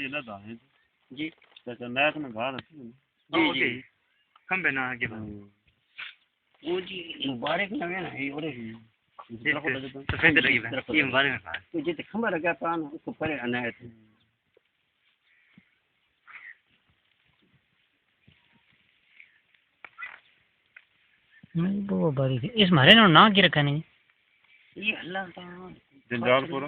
ये ना दाएं जी तो नया तो घर जी जी खंबे ना आगे वो जी मुबारक नवे ना है और सफेद लगी ये मुबारक है तो जित खंबा लगा पान उसको परे अनायत वो बारी इस मारे ना ना की रखा नहीं ये अल्लाह का जंजालपुर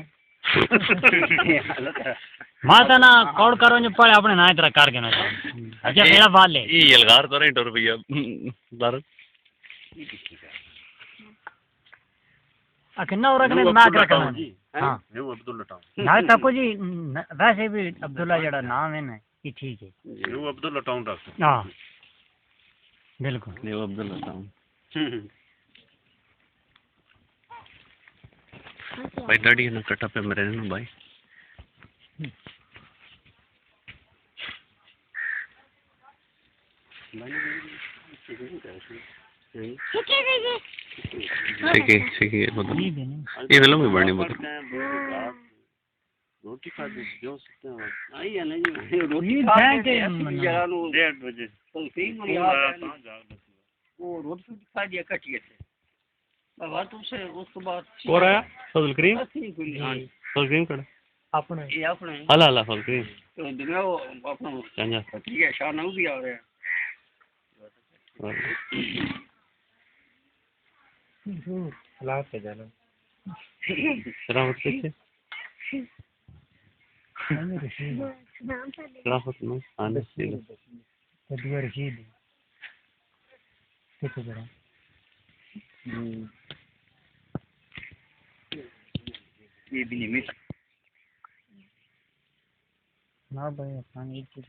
माता ना कौड़ करो जो पड़े अपने ना इतना कर के ना अच्छा मेरा बाल ले ये यलगार तो नहीं डर भैया दार किन्ना और रखने ना कर रखा हां वो अब्दुल्ला टाउन ना तको जी वैसे भी अब्दुल्ला जड़ा नाम है ना ये ठीक है वो अब्दुल्ला टाउन रख हां बिल्कुल ये अब्दुल्ला टाउन भाई दाढ़ी ना कटा पे मेरे ना भाई सीखे मतलब ये फिल्म भी बढ़नी बहुत रोटी खा दी जो सकते हैं आई है ना जी रोटी खा के 1:30 बजे तो सही वो रोटी खा दिया कटिए से बाबा तुमसे उसके बाद और आया फजल करीम हां फजल करीम कड़ा अपने ये अपने हला हला फजल करीम तो दुनिया वो अपना चंगा ठीक है शान हो भी आ रहा है हालात पे जाना शराफत कैसे शराफत में आने से तो दुआ रशीद कितो जरा ये भी नहीं मिल ना भाई अपना एक चीज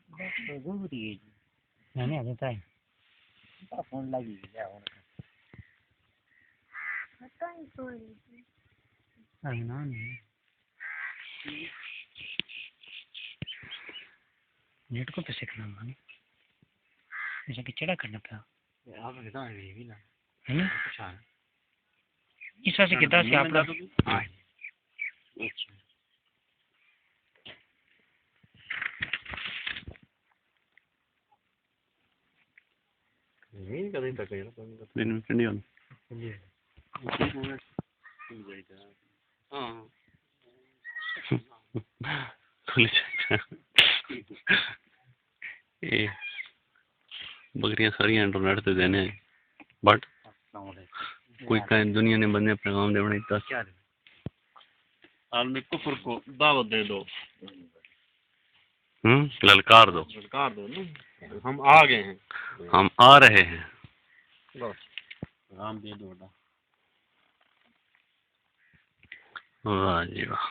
बस जरूरी है नहीं अभी तक फोन लगी है पता नहीं कोई ना नहीं नेट को पे सीखना माने ऐसा कि चढ़ा करना था आप बता रहे भी ना है ना इस वजह से कितना से आप लोग हां नहीं कभी तक है दिन में ठंडी होने हां खुली ये बकरियां सारी इंटरनेट पे देने बट कोई कहीं दुनिया ने बंदे अपने काम दे बनाई दस क्या आलमी कुफर को दावत दे दो ललकार दो ललकार दो ना हम आ गए हैं हम आ रहे हैं बस राम दे दो वाह जी वाह